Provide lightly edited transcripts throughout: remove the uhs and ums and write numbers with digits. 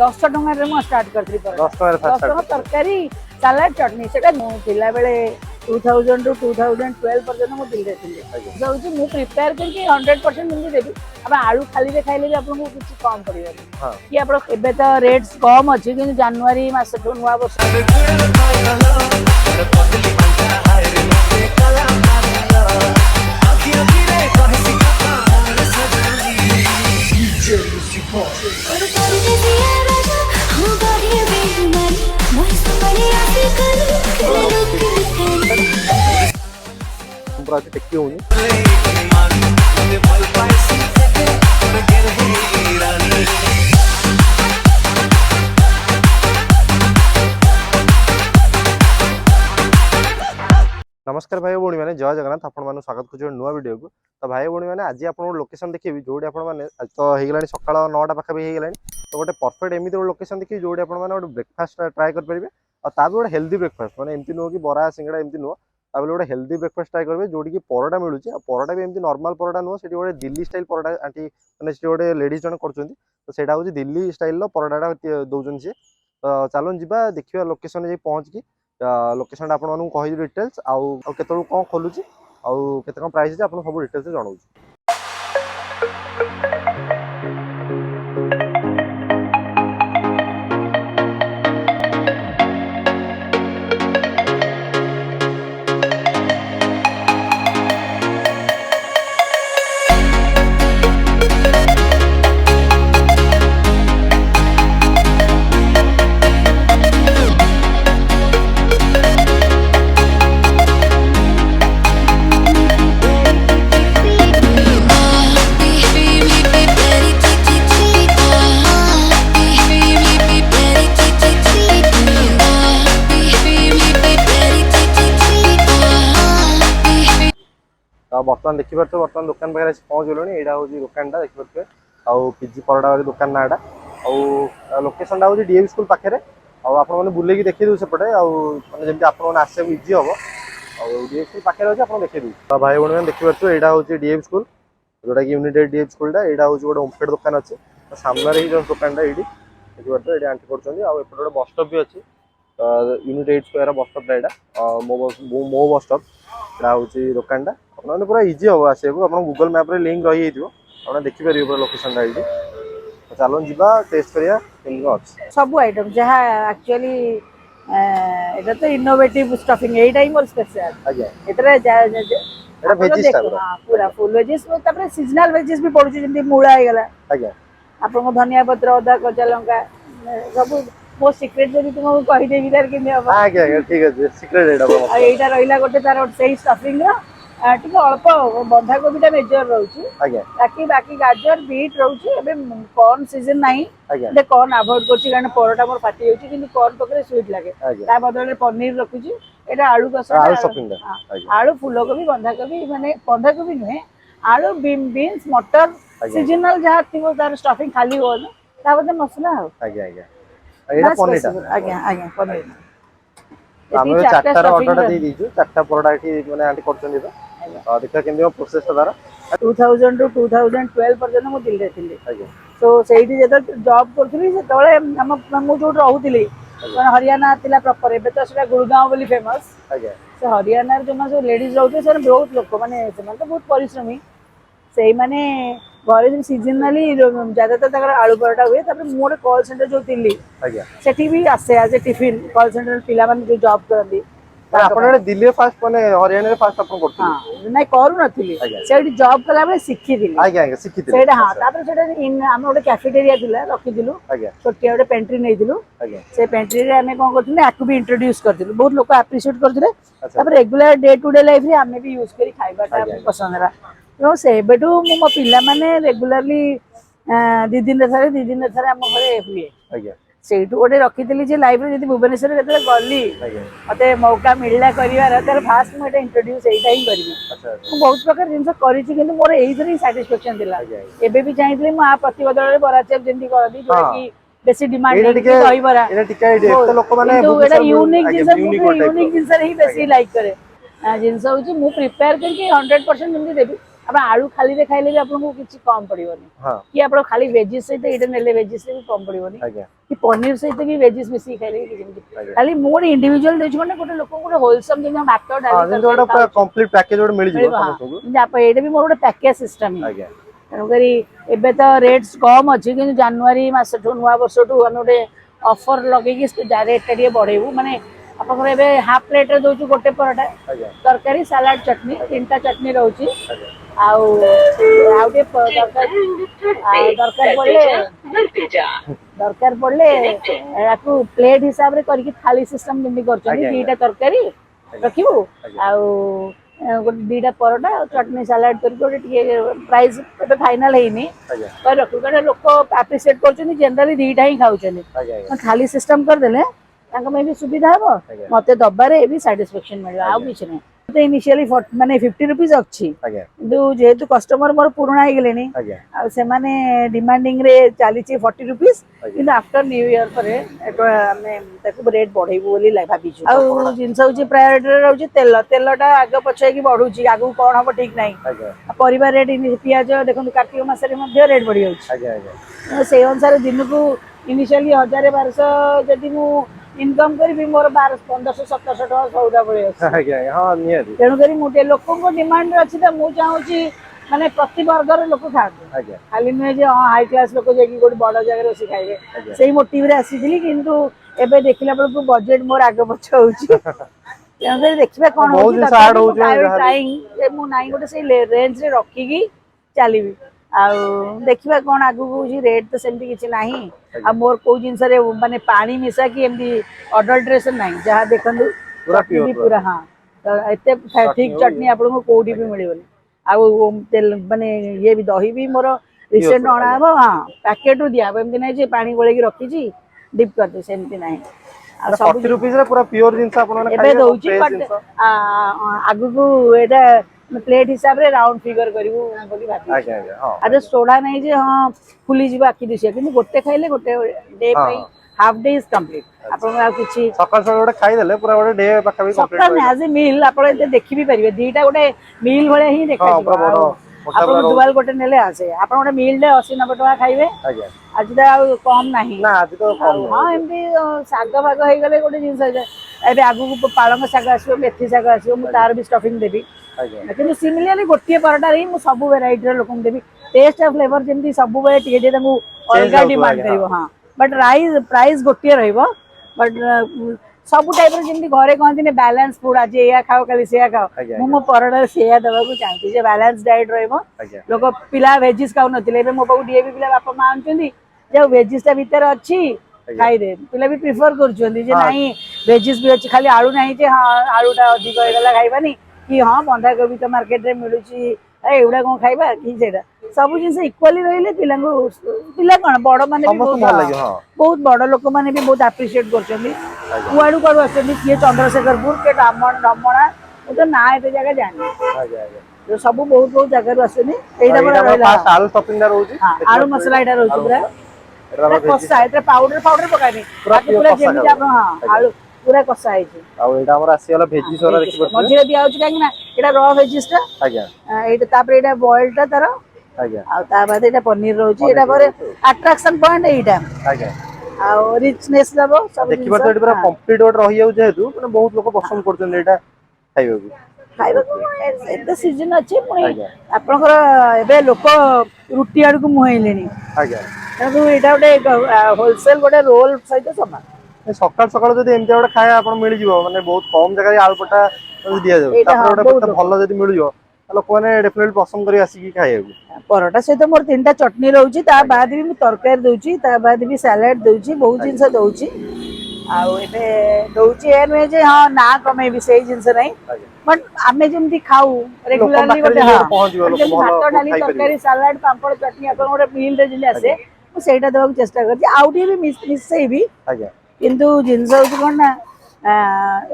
10 टंका में स्टार्ट करथि पराठा 10 टंका तरकारी सलाड चटनी सेटा पिला बेले 2000 टू 2012 पर्यंत मो दिल देथिले जाउची मु प्रिपेयर करके 100% मिल देबी अब आलू खाली रे खाइले भी आपन को कुछ कम पड़िबो हां कि आपन एबे त रेट्स कम अछि कि जनवरी मास ठो नुवा वर्ष टेक्की होनी नमस्कार भाई भौणी मैंने जय जगन्नाथ आपण मानु स्वागत कर नुआ वीडियो को तो भाई भौणी मैंने आज आप लोकेशन देखिए जो तो हो सका 9टा पाखापी हो तो गोटे परफेक्ट एमती गोटे लोकेशन देखिए जो गोटे ब्रेकफास्ट ट्राए करेंगे और गोटे हेल्दी ब्रेकफास्ट मैंने एमती नुह कि बरा सिंगड़ा एमती नुह गोटे हेल्दी ब्रेकफास्ट ट्राए करेंगे जोटी कि परोटा मिलूँ परोटा भी एमती नॉर्मल परोटा नुह से गोटे दिल्ली स्टाइल परोटा आंटी मैंने गोटे लेडीज जन कर तो सहीटा हूँ दिल्ली स्टाइल परोटा दौरान सी तो चलो जी देखिए लोकेशन पहुँचिकी लोकेशन आप कही डिटेल्स आउ केत कौन खोलुची आउ केते कौन प्राइस आप सब डिटेल्स जनाऊँ। बर्तमान देखिए बर्तमान दुकान पाखे पहुँच गलुँ यहाँ हूँ दुकान देखिए आउ पिजी परोटा वाली दुकान नाटा आउ लोकेशन हूँ डीएवी स्कूल पाखे आपने बुलेकी देखी दूँ सेपटे आमती आपसे इजी हम और डीएवी स्कूल पाखे अच्छे आप देखिए दूँ तो भाई भाई मैंने देखिए यहाँ हूँ डीएवी स्कूल जोटा कि यूनिटेड डीएवी स्कूलटा यहाँ हूँ गोटे ओमफेड दुकान अच्छे सामने ही जस्ट दुकानटा ये देखिए ये आंटी कर गोटे बस स्टॉप भी अच्छी यूनिट 8 स्क्वायर बस स्टॉप यहाँ मो बस स्टॉप यहाँ हूँ दुकानटा आपने पूरा इजी हम आसो आप गूगल मैप रे लिंक रही आप देखिपारे पूरा लोकेशन ये चलो जीवा टेस्ट करिया सब आइटम जहाँ एक्चुअली एटा तो इनोवेटिव स्टफिंग एटा ही मोर स्पेशल आज्ञा एतरे एटा वेजिस पूरा फुल वेजिस तापर सीजनल वेजिस भी पड़ुची जेंति मूळा हे गला आज्ञा आपन धनिया पत्र अदा कच्चा लंका सब मो सीक्रेट जदी तुमको कहि देबी तार कि आज्ञा ठीक है सीक्रेट एटा रहिला गोटे तार सेही स्टफिंग टिके अल्प बंधाकोबीटा मेजर रोचे बाकी गाजर बीट रोचे कॉर्न सीजन नहीं कॉर्न अवॉइड करछि कारण परोटा मोर फाटी जाउछि किंतु कॉर्न पकरे स्वीट लागे ता बदले पनीर रखुछि एटा आलू कसा आलू फूलकोबी बंधाकोबी माने बंधाकोबी नुहे आलू बीन्स मटर सीजनल जहा थिबो तार स्टफिंग खाली हो ना ता बदले मसला हो आज्ञा एटा पनीर आज्ञा पनीर आमे चारटा ऑर्डर दे दीजु चारटा परोटा एठी माने आंटी करछन देखा केंद्र प्रोसेस तारा 2000 टू 2012 पर्यंत मो दिल देथिले सो सेठी जेतर जॉब करथली से तळे हम मो जो रहउतिली हरियाणा तिला प्रॉपर एबे तो सेटा गुड़गांव बोली फेमस से हरियाणा जमा जो लेडीज रहउते से बहुत लोक माने से तो बहुत परिश्रमी सेही माने घरे सीजनली ज्यादातर तकर आलू परोटा हुए तापर मोर कॉल सेंटर जो तिल्ली सेठी भी आसे as a tiffin call centre पिला माने जो जॉब करली आपन दिल्ली फास्ट माने हरियाणा रे फास्ट आपन करथि हां नै करू नथिली सेठी जॉब कला बे सिखि दिली आज्ञा सिखि दिली सेटा हां तापर सेटा हम ओडे कैफेटेरिया दिला रखि दिलु छोटी ओडे पेंट्री नै दिलु से पेंट्री रे हमें कोन करथिले आकु भी इंट्रोड्यूस कर दिलु बहुत लोग एप्रिशिएट करथिले तापर regular day to day life रे हमें भी यूज करी खाइबाटा पसंद रा तो से बेटू मो पिला माने रेगुलरली दी दिन रे हम घरे हुए आज्ञा सेठू गोटे रखी जे लाइब्रेरी जब भुवनेश्वर के गली मत मौका मिलला कर फास्ट मुझे इंट्रोड्यूस यहीटा ही करी बहुत प्रकार जिन कर मोर यही साटिस्फेक्शन थिला एबे भी चाहिए मुझे प्रति बदल बरा चेप जमी करती जोटा कि बेसी डिमांड दही बरा यूनिक जिनस ही बेसी लाइक करे जिनस हूँ मु प्रिपेयर करके 100% जमी देवी ଆପଣ ଆଳୁ ଖାଲି ରେ ଖାଇଲେ ବି ଆପଣଙ୍କୁ କିଛି କମ ପଡିବନି କି ଆପଣ ଖାଲି ଭେଜିସ୍ ସହିତ ଏଇଟା ନେଲେ ଭେଜିସ୍ ରେ ବି କମ ପଡିବନି କି ପନିର ସହିତ ବି ଭେଜିସ୍ ମିଶିକି ଖାଇଲେ ବି କିଛି ଖାଲି ମୁଁ ଗୋଟେ ଇଣ୍ଡିଭିଜୁଆଲ ଦେଇଛି ମାନେ ଗୋଟେ ଲୋକଙ୍କୁ ଗୋଟେ ହୋଲସମ ଯେମିତି ଭାତ ଡାଲି କମ୍ପ୍ଲିଟ ପ୍ୟାକେଜ ଗୋଟେ ମିଳିଯିବ ସମସ୍ତଙ୍କୁ ଏଇଟା ବି ମୋର ଗୋଟେ ପ୍ୟାକେଜ ସିଷ୍ଟମ ତେଣୁକରି ଏବେ ତ ରେଟ୍ସ କମ ଅଛି କିନ୍ତୁ ଜାନୁଆରୀ ମାସଠୁ ନୂଆ ବର୍ଷଠୁ ଆମେ ଗୋଟେ ଅଫର ଲଗେଇକି ରେଟ୍ ଟା ଟିକେ ବଢେଇବୁ ମାନେ ଆପଣଙ୍କର ଏବେ ହାଫ ପ୍ଲେଟ ରେ ଦଉଛୁ ଗୋଟେ ପରଟା ତରକାରୀ ସାଲାଡ ଚଟନି 3ଟା ଚଟନି ରହୁଛି ଆଉ ଟିକେ ଦରକାର ପଡିଲେ ୟାକୁ ପ୍ଲେଟ ହିସାବରେ କରିକି ଥାଳି ସିଷ୍ଟମ ଯେମିତି କରୁଛନ୍ତି 2ଟା ତରକାରୀ ରଖିବୁ ଆଉ ଗୋଟେ 2ଟା ପରଟା ଆଉ ଚଟନି ସାଲାଡ କରିକି ଗୋଟେ ଟିକେ ପ୍ରାଇସ୍ ଏବେ ଫାଇନାଲ ହେଇନି ରଖିବୁ କାରଣ ଲୋକ ଆପ୍ରିସିଏଟ କରୁଛନ୍ତି ଜେନେରାଲି 2ଟା ହିଁ ଖାଉଛନ୍ତି ଥାଳି ସିଷ୍ଟମ କରିଦେଲେ ତାଙ୍କ ପାଇଁ ବି ସୁବିଧା ହବ ମତେ ଦବାରେ ବି ସାଟିସ୍ଫାକ୍ସନ ମିଳିବ ଆଉ କିଛି ନାହିଁ ଇନିशिয়ালি ମାନେ 50 रुपीज ଅଛି କିନ୍ତୁ ଯେହେତୁ କଷ୍ଟମର ମୋର ପୁରୁଣା ହେଇଗଲେଣି ଆଉ ସେମାନେ ଡିମାଣ୍ଡିଂ ରେ ଚାଲିଛି 40 रुपीज କିନ୍ତୁ ଆଫ୍ଟର ନ୍ୟୁ ଇୟର ପରେ ଆମେ ତାକୁ ରେଟ୍ ବଢେଇବୁ ବୋଲି ଭାବିଛୁ ଆଉ ଜିନିଷ ହଉଛି ପ୍ରାୟୋରିଟି ରହୁଛି ତେଲଟା ଆଗ ପଛ ହେଇକି ବଢୁଛି ଆଗକୁ କଣ ହବ ଠିକ ନାହିଁ ପରିବା ରେଟ୍ ପିଆଜ ଦେଖନ୍ତୁ କାର୍ତ୍ତିକ ମାସରେ ମଧ୍ୟ ରେଟ୍ ବଢି ଯାଉଛି ସେଇ ଅନୁସାରେ ଦିନକୁ ଇନିशिয়াଲି 1000-1200 ଯଦି ମୁଁ ଇନକମ କରିବି ମୋର 1500-1700 ଟଙ୍କା ସଉଦା ପଳେଇ ଆସୁଛି ତେଣୁକରି ମୁଁ ଟିକେ ଲୋକଙ୍କ ଡିମାଣ୍ଡ ଅଛି ତ ମୁଁ ଚାହୁଁଛି ମାନେ ପ୍ରତି ବର୍ଗର ଲୋକ ଖାଆନ୍ତୁ ଖାଲି ନୁହେଁ ଯେ ହଁ ହାଇ କ୍ଲାସ ଲୋକ ଯାଇକି ଗୋଟେ ବଡ ଜାଗାରେ ବସି ଖାଇବେ ସେଇ ମୋଟିଭରେ ଆସିଥିଲି କିନ୍ତୁ ଏବେ ଦେଖିଲା ବେଳକୁ ବଜେଟ ମୋର ଆଗ ପଛ ହଉଛି ତେଣୁକରି ଦେଖିବା କଣ ହଉଛି ମୁଁ ନାହିଁ ଗୋଟେ ସେଇ ରେଞ୍ଜରେ ରଖିକି ଚାଲିବି ଆଉ ଦେଖିବା କଣ ଆଗକୁ ହଉଛି ରେଟ୍ ତ ସେମିତି କିଛି ନାହିଁ ଆଉ ମୋର କୋଉ ଜିନିଷରେ ମାନେ ପାଣି ମିଶା କି ଏମିତି ଅଡଲ୍ଟ୍ରେସନ ନାହିଁ ଯାହା ଦେଖନ୍ତୁ ପୁରା ହଁ ଏତେ ଠିକ ଚଟନି ଆପଣଙ୍କୁ କୋଉଠି ବି ମିଳିବନି ଆଉ ମାନେ ଇଏ ବି ଦହି ବି ମୋର ରିସେଣ୍ଟ ଅଣା ହବ ପ୍ୟାକେଟରୁ ଦିଆହବ ଏମିତି ନାହିଁ ଯେ ପାଣି ଗୋଳେଇକି ରଖିଛି ଡିପ୍ କରିଦେ ସେମିତି ନାହିଁ ଆଉ ସବୁ 40 रुपीस रे पूरा प्योर जिंस आपण माने ଏବେ ଦଉଛି ବଟ୍ ଆଗକୁ ଏଇଟା ପ୍ଲେଟ ହିସାବରେ ରାଉଣ୍ଡ ଫିଗର କରିବୁ ବୋଲି ଭାବିଛୁ ଆଉ ସୋଡା ନାହିଁ ଯେ ହଁ ଫୁଲିଯିବ ଆଖି ଦିଶିବ କିନ୍ତୁ ଗୋଟେ ଖାଇଲେ ଗୋଟେ ଡେ ପାଇଁ ହାଫ ଡେ ଇଜ କମ୍ପ୍ଲିଟ ଆପଣଙ୍କୁ ଆଉ କିଛି ସକାଳ ସକାଳ ଗୋଟେ ଖାଇଦେଲେ ପୁରା ଗୋଟେ ଡେ ପାଖାପାଖି କମ୍ପ୍ଲିଟ ସକାଳ ଆଜ ଏ ମିଲ୍ ଆପଣ ଏତେ ଦେଖି ବି ପାରିବେ 2ଟା ଗୋଟେ ମିଲ୍ ଭଳିଆ ହିଁ ଦେଖାଯିବ ଆଉ ଆପଣ ଡୁଆଲ ଗୋଟେ ନେଲେ ଆସେ ଆପଣ ଗୋଟେ ମିଲ୍ ରେ 80-90 ଟଙ୍କା ଖାଇବେ ଆଜି ତ ଆଉ କମ ନାହିଁ ହଁ ଏମିତି ଶାଗ ଫାଗ ହେଇଗଲେ ଗୋଟେ ଜିନିଷ ଏବେ ଆଗକୁ ପାଳଙ୍ଗ ଶାଗ ଆସିବ ମେଥି ଶାଗ ଆସିବ ମୁଁ ତାର ବି ଷ୍ଟଫିଂ ଦେବି କିନ୍ତୁ ସିମିଲାରଲି ଗୋଟିଏ ପରଟାରେ ହିଁ ମୁଁ ସବୁ ଭେରାଇଟିର ଲୋକଙ୍କୁ ଦେବି ଟେଷ୍ଟ ଆଉ ଫ୍ଲେଭର ଯେମିତି ସବୁବେଳେ ଟିକେ ଟିକେ ତାଙ୍କୁ ଅଲଗା ଡିମାଣ୍ଡ କରିବ ବଟ୍ ପ୍ରାଇସ୍ ଗୋଟିଏ ରହିବ ବଟ୍ ସବୁ ଟାଇପର ଯେମିତି ଘରେ କହନ୍ତିନି ବାଲାନ୍ସ ଫୁଡ ଆଜି ଏଇଆ ଖାଅ କାଲି ସେଇଆ ଖାଅ ମୁଁ ମୋ ପରଟାରେ ସେଇଆ ଦେବାକୁ ଚାହୁଁଛି ଯେ ବାଲାନ୍ସ ଡାଏଟ ରହିବ ଲୋକ ପିଲା ଭେଜିସ୍ ଖାଉନଥିଲେ ଏବେ ମୋ ପାଖକୁ ଡିଏଭି ପିଲା ବାପା ମା ଆଣୁଛନ୍ତି ଯେ ଭେଜିସ୍ ଟା ଭିତରେ ଅଛି ଖାଇଦେ ପିଲା ବି ପ୍ରିଫର କରୁଛନ୍ତି ଯେ ନାଇଁ ଭେଜିସ୍ ବି ଅଛି ଖାଲି ଆଳୁ ନାହିଁ ଯେ ହଁ ଆଳୁଟା ଅଧିକ ହେଇଗଲା ଖାଇବାନି କି ହଁ ବନ୍ଧାକୋବି ତ ମାର୍କେଟରେ ମିଳୁଛି ଏଗୁଡା କଣ ଖାଇବା କି ସେଇଟା ସବୁ ଜିନିଷ ଇକ୍ୱାଲି ରହିଲେ ପିଲାଙ୍କୁ ପିଲା କଣ ବଡ ମାନେ ବି ବହୁତ ବଡ ଲୋକମାନେ ବି ବହୁତ ଆପ୍ରିସିଏଟ କରୁଛନ୍ତି କୁଆଡୁ କୁଆଡୁ ଆସୁଛନ୍ତି କିଏ ଚନ୍ଦ୍ରଶେଖରପୁର କିଏ ଢମଣା ମୁଁ ତ ନା ଏତେ ଜାଗା ଜାଣିନି ସବୁ ବହୁତ ବହୁତ ଜାଗାରୁ ଆସୁଛନ୍ତି ଏଇଟା ମୋର ରହିଲା ଆଳୁ ମସଲା ଏଇଟା ରହୁଛି ପୁରା କଷା ଏଥିରେ ପାଉଡର ପକାନି ପୁରା ଯେମିତି ଆପଣ ଆଳୁ ପୁରା କଷା ହେଇଛି ଆଉ ଏଇଟା ଆମର ଆସିଗଲା ଭେଜିସ୍ वाला ଦେଖିପାରୁଥିବେ ମଝିରେ ଦିଆ ହଉଛି କାହିଁକି ନା ଏଇଟା ର ଭେଜିସ୍ ଟା ଏଇଟା ତାପରେ ଏଇଟା ବଏଲ ଟା ତାର ଆଉ ତା ବାଦ ଏଇଟା ପନିର ରହୁଛି ଏଇଟା ପରେ ଆଟ୍ରାକ୍ସନ ପଏଣ୍ଟ ଏଇଟା ଆଉ ରିଚନେସ୍ ଦବ ସବୁ ଜିନିଷ ଏଠି ପୁରା କମ୍ପ୍ଲିଟ ଗୋଟେ ରହିଯାଉଛି ଯେହେତୁ ମାନେ ବହୁତ ଲୋକ ପସନ୍ଦ କରୁଛନ୍ତି ଏଇଟା ଖାଇବାକୁ ଏବେ ସିଜନ ଅଛି ପୁଣି ଆପଣଙ୍କର ଏବେ ଲୋକ ରୁଟି ଆଡକୁ ମୁହେଁଇଲେଣି ତେଣୁ ଏଇଟା ଗୋଟେ ହୋଲସେଲ ଗୋଟେ ରୋଲ ସହିତ ସମାନ ସକାଳ ସକାଳୁ ଯଦି ଏମିତି ଗୋଟେ ଖାଇବା ଆପଣ ମିଳିଯିବ ମାନେ ବହୁତ କମ ଜାଗାରେ ଆଳୁ ପଟା ଦିଆଯାଉଛି ତାପରେ ଗୋଟେ ଭଲ ଯଦି ମିଳିବ ଲୋକମାନେ ଡେଫିନେଟଲି ପସନ୍ଦ କରି ଆସିକି ଖାଇବାକୁ ପରଟା ସହିତ ମୋର 3ଟା ଚଟନି ରହୁଛି ତା ବାଦ ବି ମୁଁ ତରକାରୀ ଦଉଛି ତା ବାଦ ବି ସାଲାଡ ଦଉଛି ବହୁତ ଜିନିଷ ଦଉଛି ଆଉ ଏବେ ଦଉଛି ଏ ନୁହେଁ ଯେ ହଁ ନା କମେଇବି ସେଇ ଜିନିଷ ନାହିଁ ବଟ୍ ଆମେ ଯେମିତି ଖାଉ ରେଗୁଲାରଲି ଗୋଟେ ଭାତ ଡାଲି ତରକାରୀ ସାଲାଡ ପାମ୍ପଡ ଚଟନି ଆପଣ ଗୋଟେ ମିଲରେ ଯେମିତି ଆସେ ମୁଁ ସେଇଟା ଦେବାକୁ ଚେଷ୍ଟା କରିଛି ଆଉ ଟିକେ ବି ମିଶେଇବି କିନ୍ତୁ ଜିନିଷ ହଉଛି କଣ ନା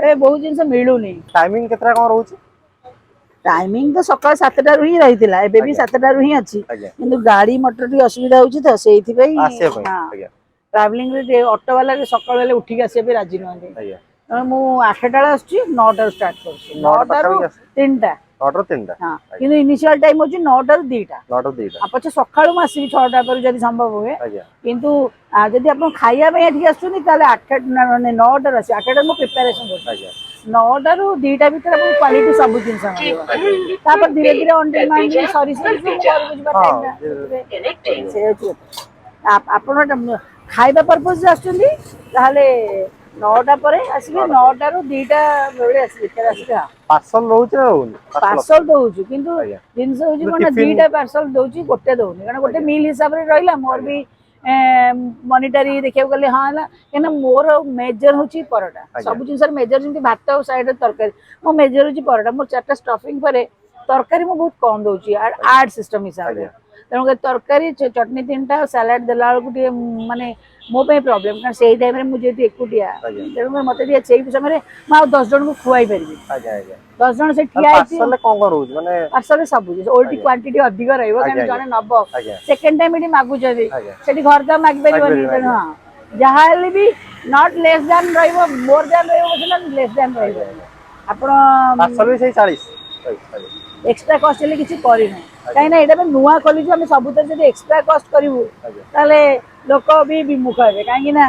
ଏ ବହୁତ ଜିନିଷ ମିଳୁନି ଟାଇମିଂ କେତେଟା କଣ ରହୁଛି ଟାଇମିଂ ତ ସକାଳ 7ଟାରୁ ହିଁ ରହିଥିଲା ଏବେ ବି 7ଟାରୁ ହିଁ ଅଛି କିନ୍ତୁ ଗାଡି ମଟର ଟିକେ ଅସୁବିଧା ହଉଛି ତ ସେଇଥିପାଇଁ ଟ୍ରାଭେଲିଂରେ ଅଟୋ ବାଲା ସକାଳ ହେଲେ ଉଠିକି ଆସିବା ପାଇଁ ରାଜି ନୁହନ୍ତି ମୁଁ 8ଟା ବେଳେ ଆସୁଛି 9ଟାରୁ ଷ୍ଟାର୍ଟ କରୁଛି 9ଟାରୁ 3ଟା 9 ରୁ 3ଟା हां किंतु इनिशियल टाइम होची 9 ରୁ 2टा 9 ରୁ 2टा आपछ सकाळू मासी 6टा पर जदी संभव होए आज्ञा किंतु जदी आपण खाइया पे एठी आछुनी ताले 8 माने 9टा रसी 8टा मो प्रिपरेशन कर आज्ञा 9टा रू 2टा भीतर आपण क्वालिटी सब जिंस मिलबो तापर धीरे धीरे ऑन डिमांड सॉरी सॉरी घर बुझबा टाइम से आपण खाइबा पर्पस आछुनी ताले 9टा पर आसीबे 9टा रू 2टा बेले आसीबे केरा आसीबे पार्सल रहउछ रहउनी पार्सल दउछु किंतु जिंस होची कोन 2टा पार्सल दउची गोटे दउनी कारण गोटे मील हिसाब रे रहिला मोर भी मॉनिटरी देखियो गले हां ना केना मोर मेजर होची परोटा सब जिंस मेजर जिंती भात और साइड तरकारी मो मेजर होची परोटा मोर चारटा स्टफिंग परे तरकारी मो बहुत कम दउची आर्ट सिस्टम हिसाब रे तेणु तरकारी चटनी 3टा सलाड देला बेलू माने मो पे प्रॉब्लम कारण सेही टाइम रे मु जेती एकुटिया तेणु मते दिए सेही समय मा 10 जन को खुआई परबी 10 जन से ठिया आइती पार्सल कोन कोन रहउछ माने पार्सल सब ओल्टी क्वांटिटी अधिक रहइबो कारण जने नबो सेकंड टाइम एटी मागु जदी सेठी घर दा माग परबनी तेणु हां जहा हेली भी नॉट लेस देन रहइबो मोर देन रहइबो ना लेस देन रहइबो आपण पार्सल भी सही 40 एक्स्ट्रा कॉस्ट ले किछि करि नै काई ना एटा नुआ खोली हम सबुत जदि एक्स्ट्रा कॉस्ट करू ताले लोक भी विमुख हे काई ना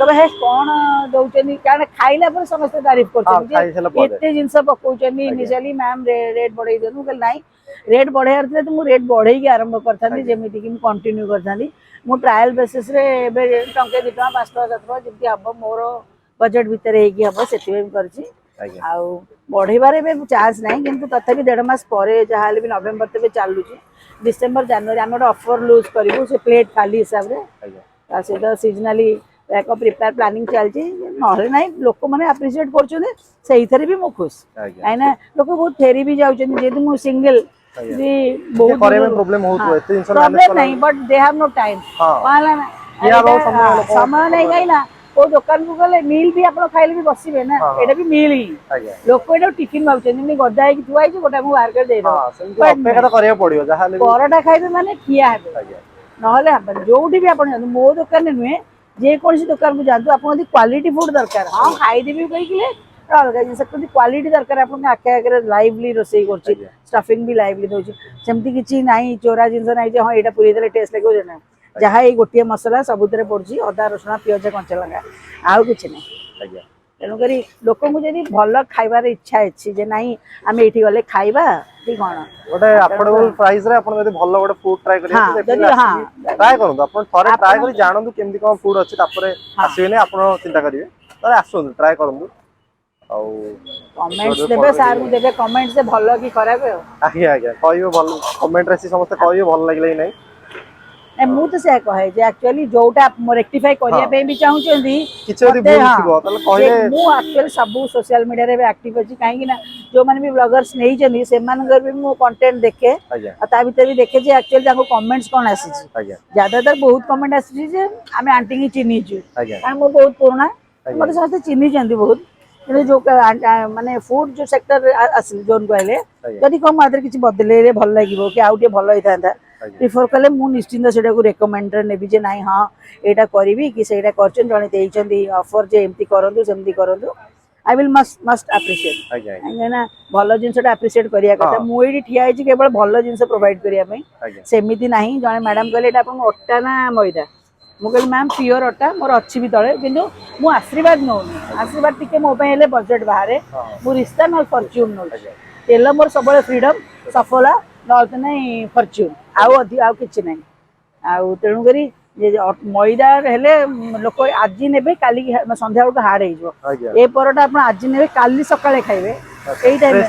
कबे हे कोन दउचनी कारण खाइला पर समस्त तारीफ करछन एते जिंस पकोचनी इनिशियली मैम रेट बढ़ाई देनु कल नाही रेट बढ़ायर थे तो मु रेट बढ़ाई के आरंभ करथानी जेमिति कि मु कंटिन्यू करथानी मु ट्रायल बेसिस रे बे टंके 2 टका 5 टका 7 टका जेति हबो मोर बजट भीतर हे कि हबो सेति में करछि आउ बढ़ेबारे बे चार्ज नाही किंतु तथापि 1.5 मास परे जहाले भी नवेम्बर तबे चालू छी डिसेंबर जनवरी हम ऑफर लूज करिवो से प्लेट खाली हिसाब रे आ से तो सीजनली एक प्रिपेयर प्लानिंग चलची नहले नाही लोक माने अप्रिशिएट करछने सेही थरे भी मु खुश आइना लोक बहुत फेरी भी जाउछन जेदि मु सिंगल भी बहुत करे में प्रॉब्लम होतो एते जिंस प्रॉब्लम नहीं but they have no time पाला ना या रो समय नहीं गई ना ओ दुकान को गले मील भी आपण खाइले भी बसिबे ना एटा भी मील ही लोक एटा टिफिन माउछन नि गदा है कि तुआई जे गोटा मु बाहर कर दे दो हां सेमति अपेक्षा तो करिया पड़ियो जहा ले परोटा खाइबे माने खिया हेबे नहले हम जोठी भी आपण मो दुकान नुहे जे कोनसी दुकान को जानतो आपण यदि क्वालिटी फूड दरकार हां खाइ देबी कहि किले अलगा जिंस कोन क्वालिटी दरकार आपण आके आके लाइवली रोसई करछि स्टफिंग भी लाइवली दोछि सेमति किछि नाही चोरा जिंस नाही जे हां एटा पूरी देले टेस्ट लागो जे ना जहाँ ये गोटे मसला सबुतरे पड़ी अदा रसुण पिज कंचा लंका आउ कि तेणुक लोक को जब भल खाइबार इच्छा अच्छी जे नहीं आम ये गले खाइबा कि कौन गोटे अफोर्डेबल प्राइस रे आपण यदि भल गोटे फूड ट्राई करियो ट्राई करंतु आपण थरे ट्राई करी जानंतु केमति कोन फूड अछि तापरे आसीबेने आपण चिंता करिवे तरे आसंतु ट्राई करंतु औ कमेंट्स देबे सार मु देबे कमेंट्स से भल कि खराब है आज्ञा आज्ञा कहियो भल कमेंट रे समस्त कहियो भल लागले नै मु तो से कहे जे एक्चुअली जोटा रेक्टिफाई करिया पे भी चाहू छंदी किछ यदि भूल थिबो तले कहिले मु एक्चुअली सब सोशल मीडिया रे भी एक्टिव अछि काहे कि ना जो माने भी ब्लॉगर्स नै छंदी से मानगर भी मु कंटेंट देखे आ ता भीतर भी देखे जे एक्चुअली ताको कमेंट्स कोन आसी छी ज्यादातर बहुत कमेंट आसी छी जे आमे आंटी की चिन्ही छु कारण मो बहुत पुराना मते समस्त चिन्ही चंदी बहुत जो माने फूड जो सेक्टर असली जोन कहले यदि कम मात्र किछि बदले रे भल लागिवो कि आउटे भल होइथांता प्रिफर कले मु निश्चिंत सेटा को रेकमेंड रे नेबी जे नाही हां एटा करबी कि सेटा करचन जणे देइचंदी ऑफर जे एम्ति करंदु सेम्ति करंदु आई विल मस्ट अप्रिशिएट आज्ञा ना भल जिंसटा अप्रिशिएट करिया कथा मु एडी ठिया आइछि केवल भल जिंस प्रोवाइड करिया पई सेमिति नाही जणे मैडम कहले एटा अपन अट्टा ना मैदा मु कहली मैम प्योर अट्टा मोर अच्छी भी तळे किंतु मु आशीर्वाद नौनी आशीर्वाद टिके मो पे हेले बजट बाहरे मु रिश्ता न फॉर्च्यून नौ तेल मोर सबले फ्रीडम सफला नॉट नहीं फॉर्च्यून आउ अधि आउ किछ नहीं आउ तेणु करी जे मैदा हेले लोक आज नेबे काली संध्या बेलू हार्ड हो ए परोटा आपण आज नेबे काली सकाळे खाइबे एई टाइम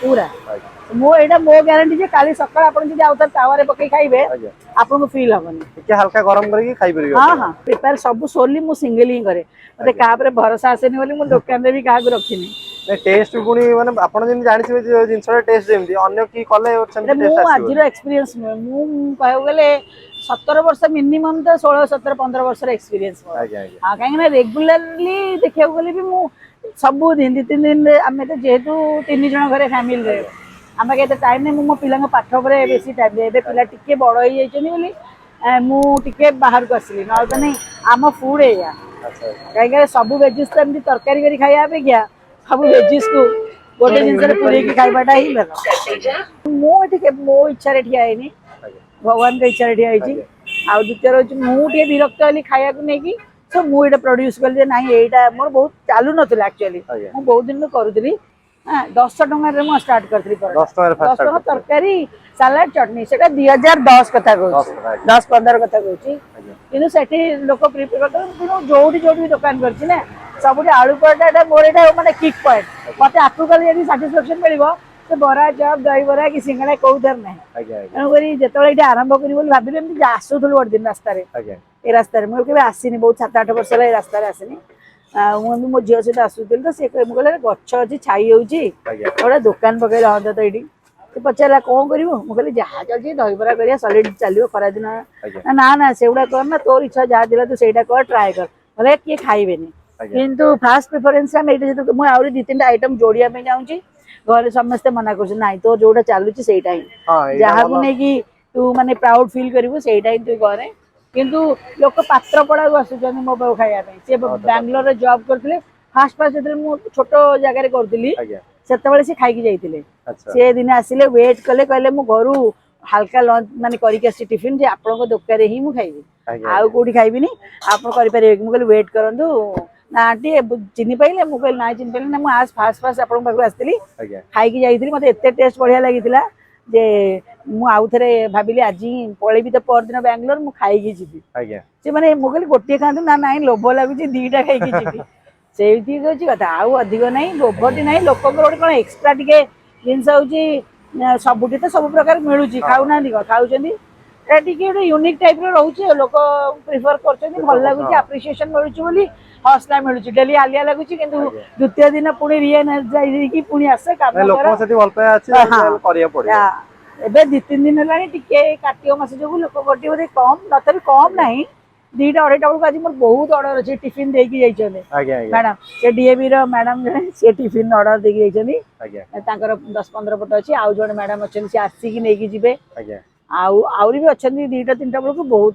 पूरा मो एटा मो गारंटी जे काली सकाळ आपण जे आउतर तावा रे पकई खाइबे आपन को फील हबनी के हल्का गरम करके खाइ परियो हां हां प्रिपेयर सब सोली मु सिंगल ही करे मते का पर भरोसा आसेनी बोली मु दुकान रे भी का को रखिनी ने टेस्ट गुणी माने आपण जिन जानि छिबे जे जिंसरा टेस्ट जेमदी अन्य की कले सेम टेस्ट आसी मु आजिरो एक्सपीरियंस मु कहउ गेले 17 वर्ष मिनिमम तो 16 17 15 वर्ष रे एक्सपीरियंस हां काहे ना रेगुलरली देखियो गेले भी मु सब दिन 3 दिन आमे तो जेहेतु 3 जण घरे फैमिली रे आमे केते टाइम ने मो पिला पाठ परे बेसी टाइम एबे पिला टिके बड़ होई जाइछनी बोली मु टिके बाहर को आसली न तो नहीं आम फूड है कहीं सब वेजिस तो एमती तरकारी करी खाया अपेक्षा सब वेजिस को गोटे जिनस पूरे खाइबाटा ही मुझे मो इच्छा ठिया है भगवान का इच्छा ठिया आ द्वितीय रोज मुझे विरक्त हली खाया नहीं सो मुझे प्रोड्यूस कली ना यहाँ मोर बहुत चालू ना एक्चुअली मुझे बहुत दिन करूली 10 टकर स्टार्ट करी 10 टका तरकारी सालाड चटनी से 2010 कथा कहूँ 10-15 कथा कहूँ कि लोक प्रिपेयर कर जो भी दुकान कर सब आलू पराठा मोर यहाँ मानते किक पॉइंट मत आपको कल साटिस्फैक्शन मिल तो बरा चप दही बरा कि सिंगड़ा कौर ना तेणुक जो आरंभ कर भाविली आसूल गोटे दिन रास्त ये रास्त मुझे आसनी बहुत 7-8 वर्ष है रास्त आसनी मुझे मो झील सहित आसूली तो सी कहले गच अच्छी छाई गोटे दुकान पकड़ हाँ तो ये पचारा कौन कर मुझे जहाँ चलती दहीबरा कर सलिड चलो खरा दिन ना ना से गुड़ा करना तोर इच्छा जहाँ दिला तू सहीटा कर ट्राए कर बोले किए खाइबे किंतु फास्ट प्रिफरेन्स मुझे 2-3 आइटम जोड़िया चाहूँगी घर समस्ते मना कर तो जोटा चलुची से जहाँ को नहीं तू माने प्राउड फील करू से तू करे किंतु लोक पात्र पड़ा को आसुच्च मो पाक खायापी सी बांग्लोर जॉब करते फास्ट फास्ट जो छोट जगार करी से खाई जाइए सी दिन आसिले वेट कले कहले मु घर हल्का लंच माने करके टिफिन जे आपण दुकान ही मुझे खाइबी आउ कौटी खाइबिनी आप करेंगे मुझे वेट करूँ ना आंटी चिन्ह पाइले मुझे ना चिन्ह पाइले ना मुझे फास्ट फास्ट आप आसती खाई जाइए मत एत टेस्ट बढ़िया लगी जे मुझे भाविली आज पलैबी तो परदिन बांग्लोर मुझे खाई जी से मैंने मुझे गोटे खाते ना ना लोभ लगुच 2टा खाई जी से कथा आउ अधिक ना लोभटी ना लोक गोटे कौन एक्सट्रा टे जिनस हूँ सबुठी तो सब प्रकार मिलूँ खाऊना खाऊ गोटे यूनिक टाइप रोचे लोक प्रिफर कर भल लगुच आप्रिसीएसन मिलूँ हौसला मिलूँ डेली आलिया लगुच कि द्वितीय दिन पुणी रिएनर्जाइज पुणी आसे काम एबे 2-3 दिन है कार्तिक मास जो लोक गोटे बोधे कम तथा कम ना 2टा-2.5 बेलू आज मोर बहुत ऑर्डर अच्छे टिफिन देकी मैडम से डीएवी मैडम जन सी टिफिन ऑर्डर देकी 10-15 फट अच्छी आउ जड़े मैडम अच्छे सी आसिक नहीं जी आउरी भी अच्छा 2टा-3टा बेलू बहुत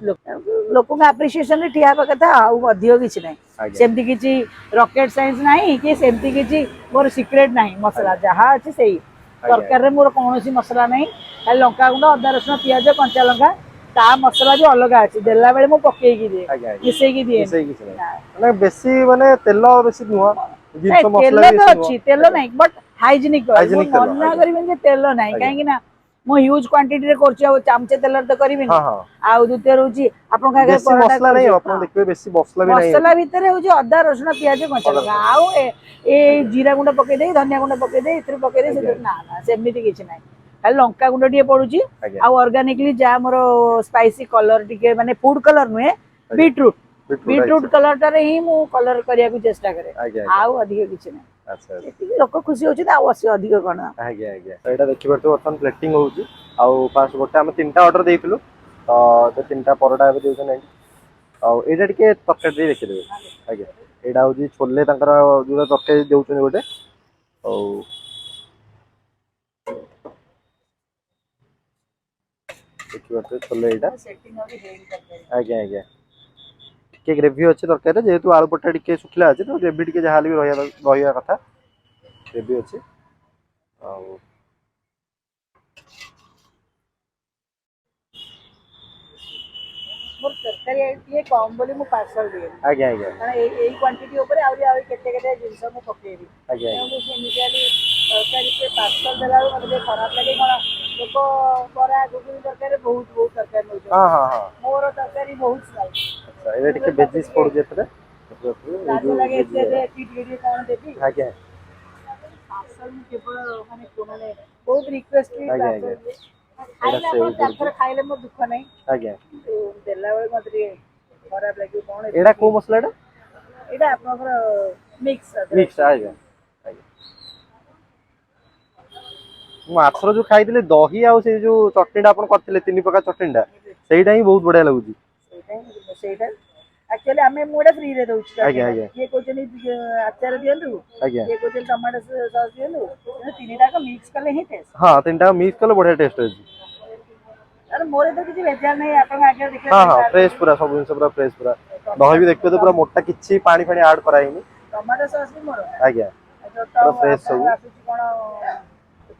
लोक आप्रिसीएसन ठिया कथा आउ अधिक किसी ना सेमती किसी रॉकेट साइंस ना कि सेमती किसी मोर सिक्रेट ना मसला जहाँ अच्छे से तरकारी मोर कौन मसला ना खाली लंका गुंड अदा रसुण पिज कंचा लंका ता मसला जो अलग अच्छे देला बेले मु पकईकी दिए मिसेकी दिए बेसी माने तेल बेसी नुह तेल तो अच्छी तेल ना बट हाइजीनिक मना करें तेल ना कहीं मो ह्यूज क्वांटिटी रे करछि चामचे तेल तो करिबिनी आ द्वितीय रहउछि आपन का बेसी मसला नहीं आपन देखबे बेसी मसला भी नहीं मसला भीतर होछि अदा रसुण प्याज कंचा लगा आउ ए जीरा गुंड पके दे धनिया गुंड पके दे इत्र पके दे से ना ना सेमिति किछि नाही खाली लंका गुंड टिए पडुछि आ ऑर्गेनिकली जा हमरो स्पाइसी कलर टिके माने फूड कलर नुहे बीटरूट कलर टारे ही मु कलर करिया को चेष्टा करे आउ अधिक किछि नाही अच्छा लोक खुशी होछि आ अधिक कोन आज्ञा आज्ञा एटा देखि परतो वर्तमान प्लेटिंग होउछि आउ पास गोटे हम 3टा ऑर्डर देइथिलु तो 3टा परोटा एबे देउछन आउ एटा टिके तरकारी दे देखि देबे आज्ञा एटा होछि छोले तांकर जो तरकारी देउछन गोटे आउ देखि परतो छोले एटा आज्ञा आज्ञा टिके ग्रेवी अछि तरकारी जेहेतु आलू पट्टा टिके सुखला अछि तो ग्रेवी टिके जहाल भी रहिया कथा ग्रेवी अछि आउ मोर तरकारी ये कम बोली मु पार्सल दिए आज्ञा आज्ञा माने एई क्वांटिटी ऊपर आउरी आउरी केते केते जिंस मु पकेबी आज्ञा मैं इनिशियली तरकारी के पार्सल देला मते खराब लागे कोन लोक बरा गुगुल तरकारी बहुत बहुत तरकारी नउछ हां हां हां मोर तरकारी बहुत स्लाइस अच्छा एबे टिके वेजिस पड़ जेतरे राजो लागे एते कीट वीडियो कोन देबी आज्ञा पार्सल में केवल माने कोने बहुत रिक्वेस्ट की पार्सल खाइले मो दुख नहीं आज्ञा देला बेले मते खराब लागे कोन एडा को मसला एडा आपनकर मिक्स आज्ञा माथर जो खाइले दही आ से जो चटनीटा आपण करथिले 3 प्रकार चटनीटा सेइटा ही बहुत बढ़िया लागुची सेइटा एक्चुअली हमें मोडा फ्री रे दउछ आज्ञा आज्ञा ये कोचनी अचार दियंतु आज्ञा ये कोचनी टमाटो सॉस दियंतु 3टा का मिक्स कले ही टेस्ट हां 3टा मिक्स कले बढ़िया टेस्ट अछि अरे मोरे तो किछि भेजा नहीं आपण आगे देखले हां हां फ्रेश पूरा सब जिंस पूरा फ्रेश पूरा दही भी देखबे तो पूरा मोटा किछि पानी फानी ऐड कराइनी टमाटो सॉस भी मोर आज्ञा पूरा फ्रेश सब कौन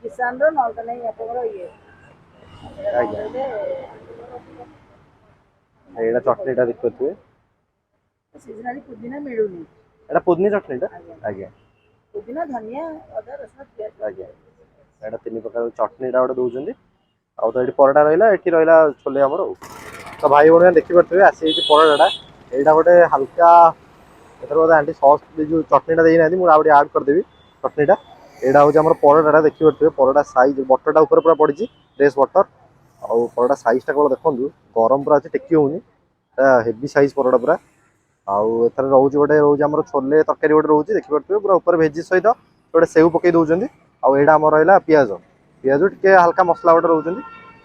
किसान रो न नहीं आपको ये आज्ञा एटा चटनीटा देखिए सीजनली पुदीना मिलूनी एटा पुदनी चटनीटा आज्ञा पुदीना धनिया अदा रसुण प्याज आज्ञा एटा तीन प्रकार चटनीटा गोटे दौरान आउ तो ये पराठा रहा ये रहा छोले आमर तो भाई भाई देखी पारे आसी पराठा यहाँ गोटे हल्का एथर आंटी सस जो चटनीटा देना मुझे आगे आड करदेवी चटनीटा यहाँ हूँ पराठा देखी पारे पराठा साइज बटरटा ऊपर पूरा पड़ी फ्रेश बटर आउ पराठा साइजटा केवल देखो गरम पूरा अच्छे टेकी होनी हेवी साइज पराठा पूरा आउ एथर रोज गोटे रोज आम छोले तरकारी गोटे रोज देखी पारे पूरा ऊपर भेजी सहित गोटे सेव पकई दौरान आउ यहाँ आम रहा पिज पिज टे हल्का मसला गोटे रोच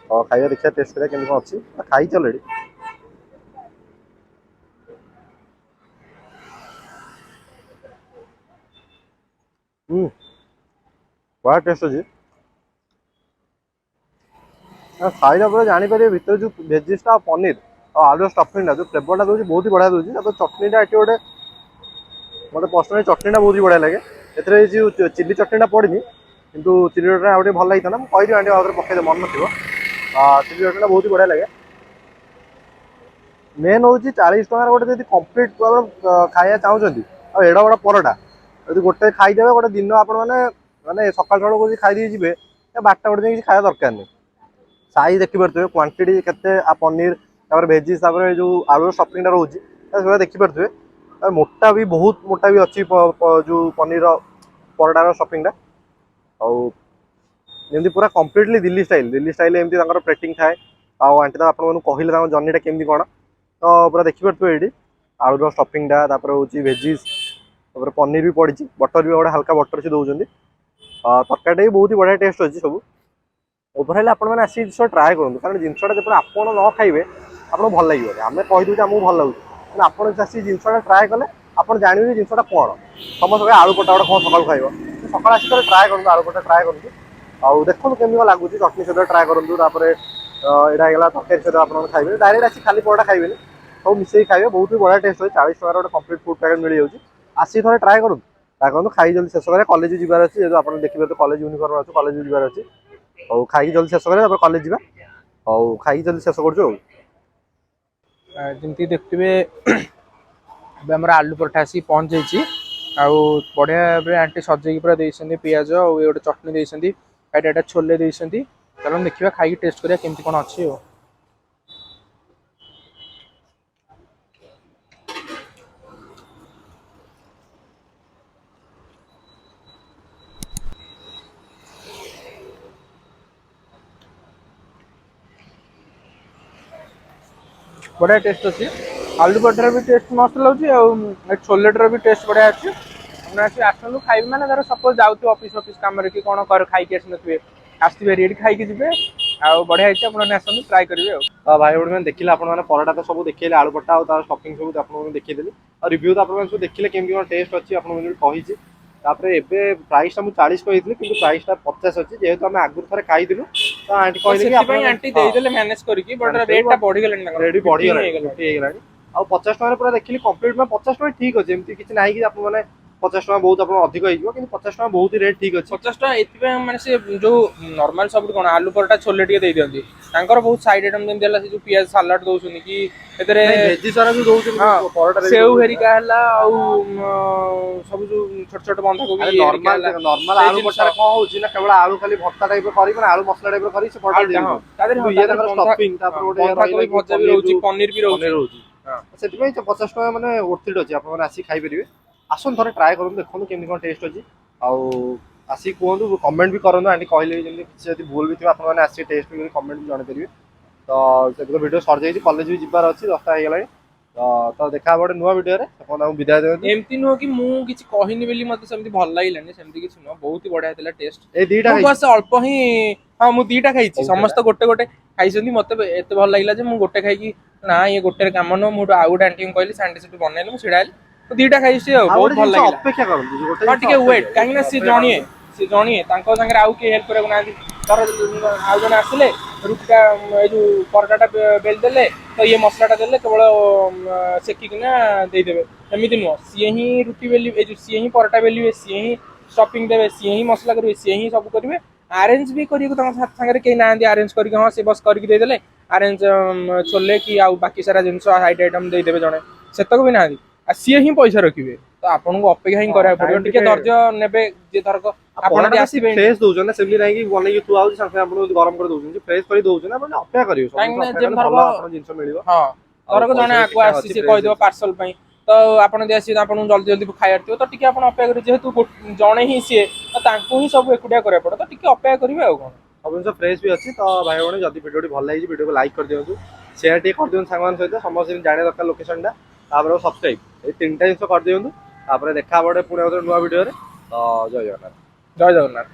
खाଇବା ଦେଖିବା ଟେଷ୍ଟ କରିବା କେମିତି କ'ଣ ଅଛି ଖାଇଛି ଅଲରେଡି ବଢ଼ିଆ ଟେଷ୍ଟ ଅଛି ଖାଇଲା ପରେ ଜାଣିପାରିବେ ଭିତରେ ଯେଉଁ ଭେଜିସଟା ଆଉ ପନିର ଆଉ ଆଳୁର ଷ୍ଟଫିଂଟା ଯେଉଁ ଫ୍ଲେଭରଟା ଦେଉଛି ବହୁତ ହି ବଢ଼ିଆ ଦେଉଛି ତାପରେ ଚଟଣିଟା ଏଠି ଗୋଟେ ମୋତେ ପର୍ସନାଲି ଚଟଣିଟା ବହୁତ ହି ବଢ଼ିଆ ଲାଗେ ଏଥିରେ ଯେଉଁ ଚିଲି ଚଟଣିଟା ପଡ଼ିନି କିନ୍ତୁ ଚିଲି ଚଟଣି ଆଉ ଟିକେ ଭଲ ଲାଗିଥାନ୍ତା ମୁଁ କହିବି ଆଣ୍ଟି ଆଉଥରେ ପକେଇଦେ ମନେ ନଥିବ चिली चटनी बहुत ही बढ़िया लगे मेन हूँ 40 टकर गोटे कम्प्लीट खाया चाहते एड़ा बड़ा पराठा यदि गोटे खाईदे गोटे दिन आपण मैंने सकाल सकाल खाई जी बारटा गोटे दिन खाया दरकार नहीं साइज देखिपे क्वांटिटी के पनीर भेजिस जो आलू स्टफिंग रोचे देखिपे मोटा भी बहुत मोटा भी अच्छी जो पनीर पराठार स्टफिंगटा और जमी पूरा कम्प्लीटली दिल्ली स्टाइल एमती प्लेटिंग थाए आंटी तो आपको कहले जर्नीटा केमती कौन तो पूरा देखिपे ये आलूर स्टफिंगटा हूँ भेजिस पनीर भी पड़ी बटर भी गोटे हल्का बटर से दौरान तरकारी भी बहुत ही बढ़िया टेस्ट अच्छी सब ओवरऑल आपने आसी जिन ट्राए करूँ कारण जिनसा जो आप न खाइबे आपको भल लगे आम कहीदे आमको भल लगे आप आसी जिनसा ट्राए कले आप जानवे जिनसा कौन समस्त आलू पटा गोटे कौन सकाल खाइब सकाल आसी ट्राए करूँ आलू पटा ट्राए करूँ आउ देखो केमी लगुच चटनी सहित ट्राए करूँ यहाँ तरकारी सहित आप खाइबे डायरेक्ट आसी खाली पराठा खाइबे सब मिसेक खाइबे बहुत ही बढ़िया टेस्ट है 40 टकर गोटे कम्प्लीट फुड पैकेट मिल जाऊँगी आसी थे ट्राए करूँ खाई जल्दी शेष करें कलेज जीवार अच्छी जो आप देखिए तो कलेज यूनिफर्म अच्छे कलेज जीवार अच्छी और खाई जल्दी शेष करें कलेज जा और खाई जल्दी शेष करमती देखिए आम आलू पराठा आसी पहुँच जाइए आउ बढ़िया आंटी सजेकी पूरा देते पिज और ये गोटे चटनी देते यहाँ छोले देते चलो देखा खाई टेस्ट करिया केमती कौन अच्छी बढ़िया टेस्ट अच्छी आलू पराठार भी टेस्ट मस्त लगे छोलेटर भी टेस्ट बढ़िया अच्छी अपने आसतु खाइबे मैंने धर सपोज जाऊँ ऑफिस ऑफिस कम कि कौन कर खाई आसवे आसवे ये खाई जी आउ बढ़िया आपने आसतु ट्राए करेंगे भाई भाई मैंने देखिए आपने पराठा तो सब देखिए आलू पट्टा और स्टफिंग सब आपको देखीदेली और रिव्यू तो आप देखिए केमती कौन टेस्ट अच्छी आपको कही प्राइस मुझे 40 कही कि प्राइसटा 50 अच्छी जेहतु आम आगुरी थे खाइलु तो आंटी कहले आंटी देदेले मैनेज करके बट रेटटा बढ़ी गलानी रेट बढ़ी गलानी आ 50 टका पूरा देखिए कम्प्लीट में 50 टका ठीक अच्छे एमती किसी ना कि आप 50 टका बहुत आप अधिक हो 50 टका बहुत ही रेट ठीक अच्छे 50 टका एथि माने से जो नॉर्मल सब कोन आलू पराठा छोले टिके दे दियंती तांकर बहुत साइड आइटम जेम देला से जो पियाज सलाड दोउछनी कि एतरे भेजी सारा जो दोउछनी पराठा सेव हेरिका हला आ सब जो छोट छोट बंधा कोबी नॉर्मल आलू पराठा को होची ना केवल आलू खाली भर्ता टाइप करी माने आलू मसला टाइप करी से पराठा दे तादर ये ताकर स्टफिंग तापर ओटे कोबी भजा भी रहउची पनीर भी रहउची सेति में 50 टका माने वर्थ अछि आपण आसी खाइ परिबे आसन थरे ट्राई करूँ देखो केमती कौन टेस्ट अच्छी आसी कहूँ कमेंट भी करूँ आंटी कहले जब भूल भी थी आपने आसी टेस्ट भी कमेंट भी जनईपारे तो वीडियो सर जाइए कलेज भी जीवार अच्छी 10टा हो तो देखा गोटे नुआ वीडियो विदाय देते एमती नुह कि मुझे कहनी बोली मत सेमती भल लगे सेमती किसी नुह बहुत ही बढ़िया टेस्ट ए दीटा बस अल्प ही हाँ मुझे दीटा खाई समस्त गोटे गोटे खाई मत एत भल लगे मुझे गोटे खाई ना ये गोटे कम नुह मुझे आउ गोटे आंटी कहली आंटी से बनैली मुझे छिड़ा तो दीटा खाई बहुत भल लगे अपेक्षा करते हाँ टिके वेट कहीं सी जणिए आउ किए हेल्प कर आउ जन आसिले रुटीटा जो पराठा बेल देले तो ये मसलाटा देले केवल सेकिकिना देदेवे एमती नुह सी ही रुटी बेली सी ही पराठा बेलिए सी ही स्टफिंग देवे सी ही मसला करेंगे सी ही सब करेंगे अरेंज भी करेंगे सागर कहीं ना अरेंज करके हाँ सी बस करके देदेले अरेंज छोले कि आउ बाकी सारा जिनस हाइट आइटम देदेवे जड़े सेतक भी ना सी ही पैसा रखिए तो आपको अपेक्षा ही करा पड़ो टे धैर्य ने जी धरक ଆପଣ ଆସିବେ ଫ୍ରେଶ ଦଉଛନ୍ତି ସେମିତି ନାହିଁ କି ବନେଇକି ତୁ ଆଉଛି ସାଙ୍ଗେ ଆପଣ ଗରମ କରି ଦଉଛନ୍ତି ଫ୍ରେଶ କରି ଦଉଛନ୍ତି ଆପଣ ଅପେକ୍ଷା କରିବେ ଭଲ ଆପଣ ଜିନିଷ ମିଳିବ ହଁ ଧରକ ଜଣେ ଆକୁ ଆସିଛି ସେ କହିଦେବ ପାର୍ସଲ ପାଇଁ ତ ଆପଣ ଯଦି ଆସିବେ ଆପଣଙ୍କୁ ଜଲ୍ଦି ଜଲ୍ଦି ଖାଇବାର ଥିବ ତ ଟିକେ ଆପଣ ଅପେକ୍ଷା କରିବେ ଯେହେତୁ ଜଣେ ହିଁ ସିଏ ତ ତାଙ୍କୁ ହିଁ ସବୁ ଏକୁଟିଆ କରିବାକୁ ପଡେ ତ ଟିକେ ଅପେକ୍ଷା କରିବେ ଆଉ କଣ ସବୁ ଜିନିଷ ଫ୍ରେଶ ବି ଅଛି ତ ଭାଇ ଭଉଣୀ ଯଦି ଭିଡ଼ିଓଟି ଭଲ ଲାଗିଛି ଭିଡ଼ିଓକୁ ଲାଇକ୍ କରିଦିଅନ୍ତୁ ସେୟାର ଟିକେ କରିଦିଅନ୍ତୁ ସାଙ୍ଗମାନଙ୍କ ସହିତ ସମସ୍ତେ ଜାଣିବା ଦରକାର ଲୋକେସନଟା ତାପରେ ସବସ୍କ୍ରାଇବ ଏଇ ତିନିଟା ଜିନିଷ କରିଦିଅନ୍ତୁ ତାପରେ ଦେଖା ହବ ପୁଣି ଗୋଟେ ନୂଆ ଭିଡ଼ିଓରେ ତ ଜୟ ଜଗନ୍ନାଥ। ଜୟ ଜଗନ୍ନାଥ।